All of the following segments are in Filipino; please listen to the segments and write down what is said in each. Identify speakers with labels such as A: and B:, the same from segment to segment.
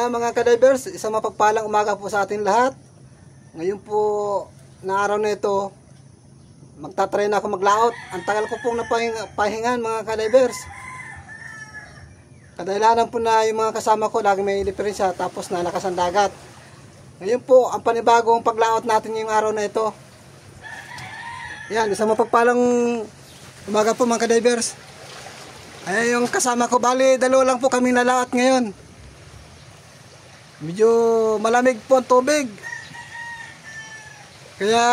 A: Ayan mga kadivers, isang mapagpalang umaga po sa ating lahat. Ngayon po na araw na ito, magtatry na ako maglaot. Ang tagal ko pong napahingan mga kadivers. Kadahilanan po na yung mga kasama ko lagi may diferensya tapos nalakas ang dagat. Ngayon po, ang panibagong paglaot natin yung araw na ito. Ayan, isang mapagpalang umaga po mga kadivers. Ayan yung kasama ko, bali dalawa lang po kami nalaot ngayon. Medyo malamig po ang tubig. Kaya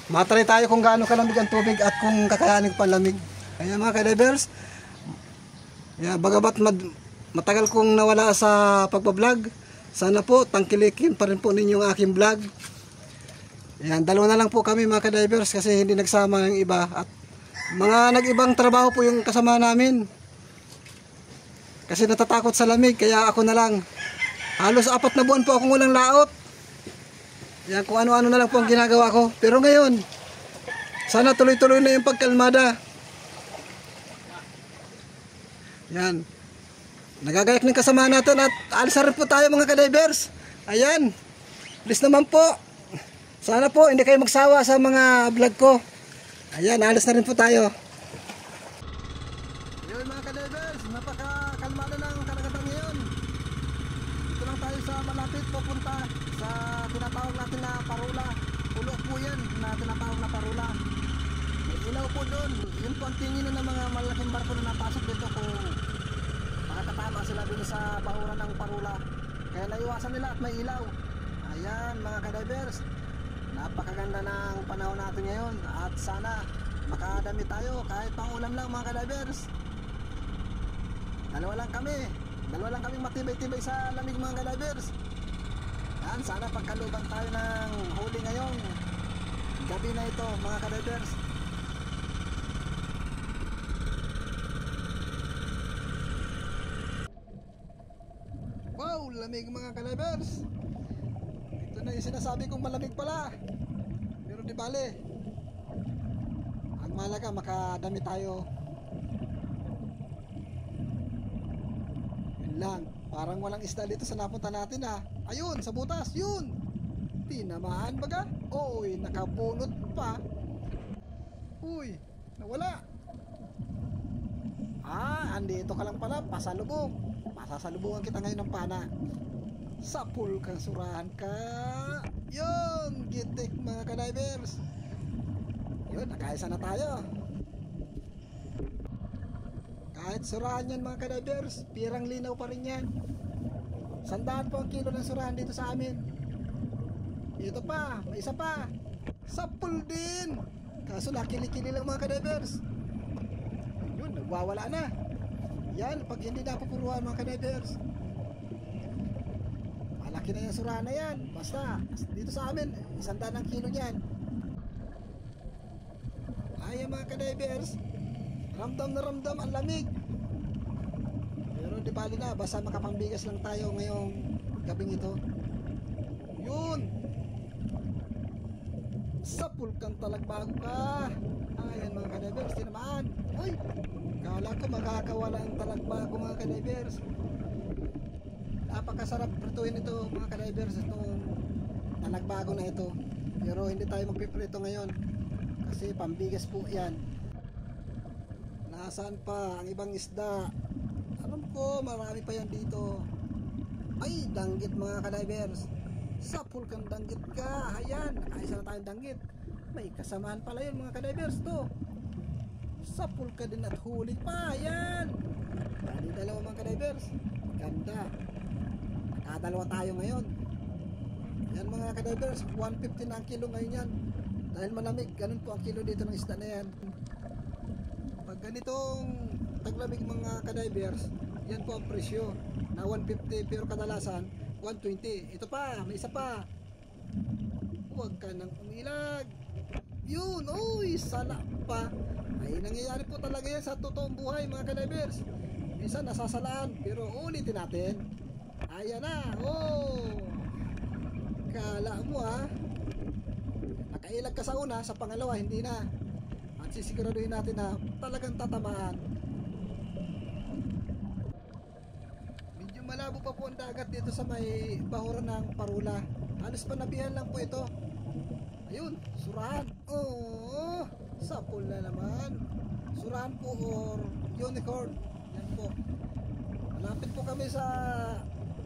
A: matry tayo kung gaano kalamig ang tubig at kung kakayanin ko palamig. Ayan mga kadivers. Ayan, bagamat matagal kong nawala sa pagbablog, sana po tangkilikin pa rin po ninyo ang aking vlog. Ayan, dalawa na lang po kami mga kadivers kasi hindi nagsama yung iba. At mga nag-ibang trabaho po yung kasama namin. Kasi natatakot sa lamig, kaya ako na lang. Halos 4 na buwan po akong walang laot. Yan, kung ano-ano na lang po ang ginagawa ko. Pero ngayon, sana tuloy-tuloy na yung pagkalmada. Yan. Nagagayak ng kasama natin at alis na rin po tayo mga kadivers. Ayan. Please naman po. Sana po hindi kayo magsawa sa mga vlog ko. Ayan, alis na rin po tayo. Yun mga kadivers, napakakalmado ng karagatan ngayon. Dito lang tayo sa malapit pupunta sa tinatawag natin na Parula. Pulo po yan na tinatawag na Parula. May ilaw po doon. Yun po ang tingin ng mga malaking barko na napasok dito kung makakatama sila doon sa bahuran ng Parula. Kaya naiwasan nila at may ilaw. Ayan mga kadivers, napakaganda ng panahon natin ngayon at sana makadami tayo kahit pang ulam lang mga kadivers. Dalawa lang kami matibay-tibay sa lamig mga kadivers. Yan, sana pagkalubang tayo ng huli ngayong gabi na ito mga kadivers. Wow, lamig mga kadivers. Ito na yung sinasabi kong malamig pala. Pero di bale, ang malaga makadami tayo. Yun lang, parang walang isda dito sa napunta natin ah. Ayun, sa butas, yun. Tinamaan baga? Uy, nakabunot pa. Uy, nawala. Andito ka lang pala, pasalubong. Pasasalubungan kita ngayon ng pana. Sapul kang surahan ka. Yun, gitik mga kadivers. Yun, nakaisa na tayo. Kahit surahan yan mga kadivers, pirang linaw pa rin yan. 100 po ang kilo ng surahan dito sa amin. Ito pa, may isa pa. Sapul din. Kaso nakili-kili lang mga kadivers. Yun, nagwawala na. Yan, pag hindi napupuruhan mga kadivers. Malaki na yung surahan na yan. Basta, dito sa amin, 100 ang kilo niyan. Ayan mga kadivers, ramdam na ramdam ang lamig. Pero di bali na, basta makapangbigas lang tayo ngayong gabing ito. Yun, sapul kang talagbago ka. Ayan mga kadivers, tinamaan. Uy, kala ko makakawala ang talagbago mga kadivers. Napakasarap prituin ito mga kadivers, itong talagbago na ito. Pero hindi tayo magpiprito ngayon kasi pambigas po yan. Nasaan pa ang ibang isda? Alam ko marami pa yan dito. Ay, danggit mga kadivers. Sapul kang danggit ka. Ayan, nakaisa na tayong danggit. May kasamaan pala yun mga kadivers to. Sapul ka din at huli pa. Ayan, bali dalawa mga kadivers. Ganda. Nakadalawa tayo ngayon. Yan mga kadivers, 150 na ang kilo ngayon yan. Dahil malamig, ganun po ang kilo dito ng isda na yan. Pag ganitong taglamig mga kadivers, yan po ang presyo na 150, pero kadalasan 120. Ito pa, may isa pa. Huwag ka nang umilag. Yun, uy, sala pa. Ay nangyayari po talaga yan sa totoong buhay mga kadivers. Minsan nasasalaan, pero ulitin natin. Ayan na, oh. Kala mo ha, nakailag ka sa una, sa pangalawa hindi na. At sisiguraduhin natin na talagang tatamaan. Medyo pa po ang dagat dito sa may bahuran ng Parula. Halos panabihan lang po ito. Ayun, surahan. Oh, sapul na naman. Surahan po or unicorn. Yan po. Malapit po kami sa,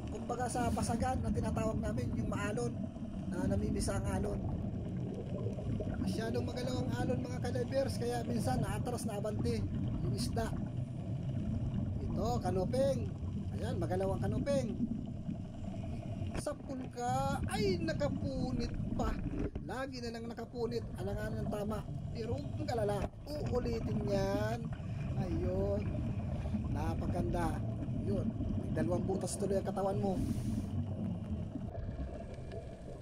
A: kumbaga sa basagan na tinatawag namin, yung maalon na namimisa ang alon. Masyadong magalaw ang alon mga kadivers, kaya minsan naatras na abante yung isda. Ito, kanuping. Ayan, magalaw ang kanuping. Sapul ka, ay nakapunit pa. Lagi na lang nakapunit, alangan ng tama. Pero ang kalala, uulitin yan. Ayun, napaganda. Yun, dalawang butas tuloy ang katawan mo.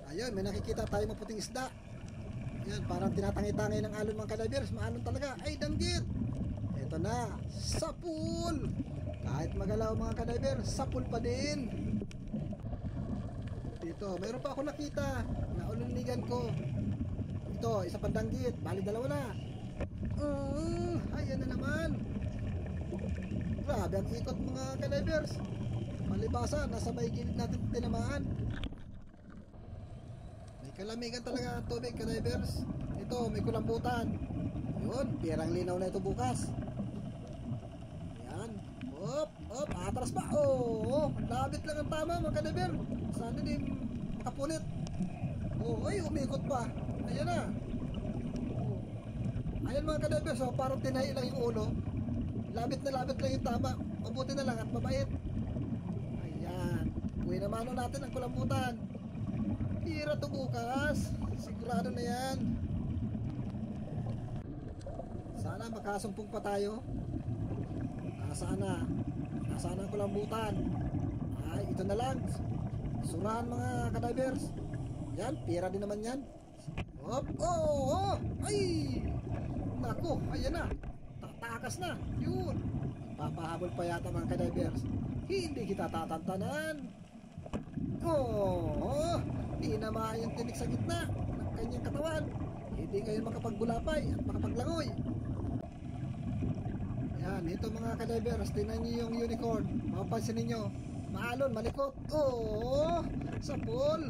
A: Ayun, may nakikita tayo maputing isda. Ayan, parang tinatangi-tangi ng alon mga kadivers. Maalon talaga, ay danggit. Ito na, sapul. Kahit magalaw mga kadivers, sapul pa din. Dito, mayroon pa ako nakita na ulunigan ko. Ito, isa pang danggit, bali dalawa na. Ayan na naman. Grabe ang ikot mga kadivers. Palibasa, nasa may gilid natin tinamaan. May kalamigan talaga ang tubig kadivers. Ito, may kulambutan. Yun, pirang linaw na ito bukas. Ayan, op, atras pa. Oh, labit lang ang tama mga kadivers. Sana din makapunit. Oh, ay, umikot pa. Ayan na. Oh. Ayan mga kadivers, so parang tinahi lang yung ulo. Labit na labit lang yung tama. Mabuti na lang at mabait. Ayan. Uwi naman natin ang kulambutan. Hira to bukas. Sigurado na yan. Sana makasumpong pa tayo. Nasaan ang kulambutan? Ay, ito na lang. Surahan mga kadivers. Yan, pira din naman yan. Oh, ay! Naku, ayan na. Tatakas na. Yun. Papahabol pa yata mga kadivers. Hindi kita tatantanan. Oh, tinamaan yung tinik sa gitna ng kanyang katawan. Hindi kayo makapagbulapay at makapaglangoy. Yan, ito mga kadivers. Tingnan nyo yung unicorn. Mapapansin ninyo. Maalon, malikot. Oh, sapul.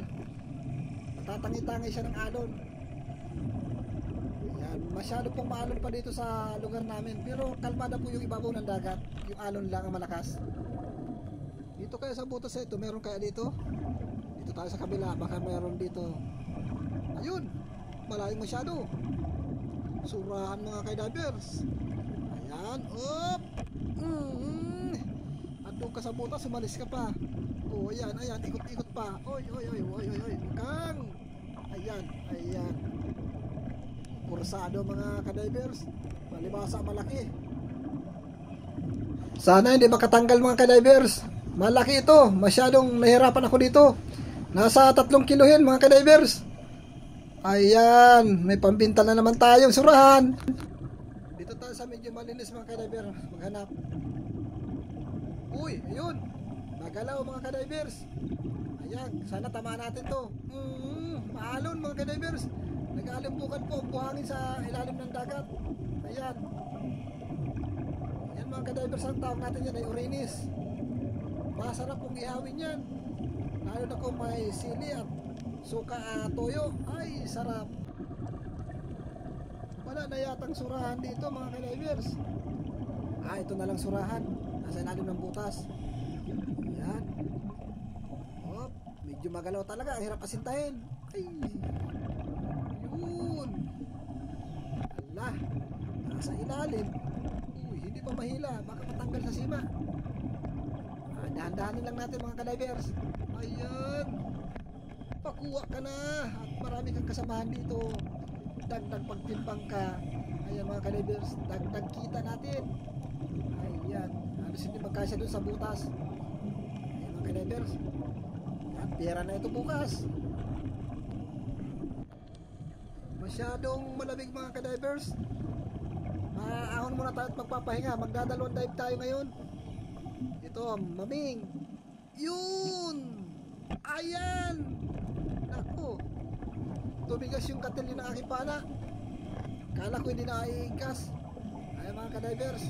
A: Tatangi-tangi siya ng alon. Yan, masyado pong maalon pa dito sa lugar namin. Pero kalmada po yung ibabaw ng dagat. Yung alon lang ang malakas. Dito kaya sa butas ito, meron kaya dito? Dito tayo sa kabila, baka meron dito. Ayun, malayong masyado. Surahan mga kadivers. Ayan, op. Doon ka sa butas, sumalis ka pa. Oh, ayan, ikot-ikot pa. Oy, kang. Ayan. Kursado mga kadivers. Palibasa malaki. Sana hindi makatanggal mga kadivers. Malaki ito. Masyadong nahirapan ako dito. Nasa 3 kilohin mga kadivers. Ayan, may pambinta na naman tayong surahan. Dito tayo sa medyo malinis mga kadivers. Maghanap. Uy, ayun. Magalaw mga kadivers. Ayan, sana tamaan natin to. Maalon mga kadivers. Nag-aalimpukan po ang buhangin sa ilalim ng dagat. Ayan. Ayan mga kadivers, ang tawag natin yan ay orinis. Masarap pong ihawin yan. Lalo na kung may sili at suka toyo. Ay, sarap. Wala na yatang surahan dito mga kadivers. Ito na lang surahan. Nasa ilalim ng butas. Ayan. Oh, medyo magalaw talaga. Ang hirap asintahin. Ay. Yun. Ala. Nasa ilalim. Uy, hindi pa mahila. Baka matanggal sa sima. Dahan-dahanin lang natin mga kadivers. Ayan. Pakuha ka na. At marami kang kasamahan dito. Dagdag pagtimbang ka. Ayan mga kadivers. Dagdag kita natin. Ayan. Hindi magkasya doon sa butas. Ayan mga kadivers. Ayan, pera na ito bukas. Masyadong malamig mga kadivers. Ahon muna tayo at magpapahinga. Magdadalawang dive tayo ngayon. Ito, maming. Yun. Ayan. Naku. Tumigas yung katil ng aking pana. Kala ko hindi na iigas. Ayan mga kadivers.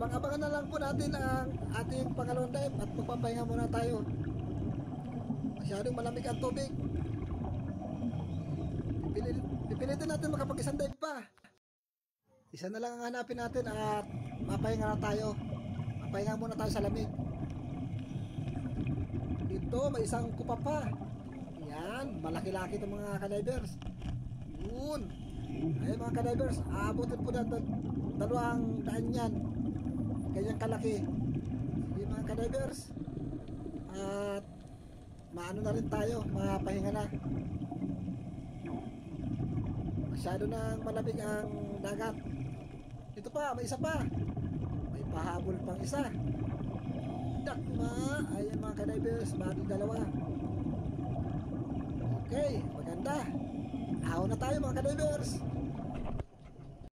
A: abang-abangan na lang po natin ang ating pangalawang dive at magpapahinga muna tayo. Masyadong malamig ang tubig. Pipilitin natin makapag-isang dive pa. Isa na lang ang hanapin natin at mapahinga na tayo. Mapahinga muna tayo sa lamig. Dito may isang kupa pa. Yan, malaki-laki itong mga kadivers. Yun. Ay mga kadivers, aabutin po na 200 yan. Ganyang kalaki. Sige mga kadivers. At maano na rin tayo, mapahinga na. Masyado nang malamig ang dagat. Ito pa, may isa pa. May pahabol pang isa. Dakma. Ayan mga kadivers, bagong dalawa. Okay, maganda. Ahon na tayo mga kadivers.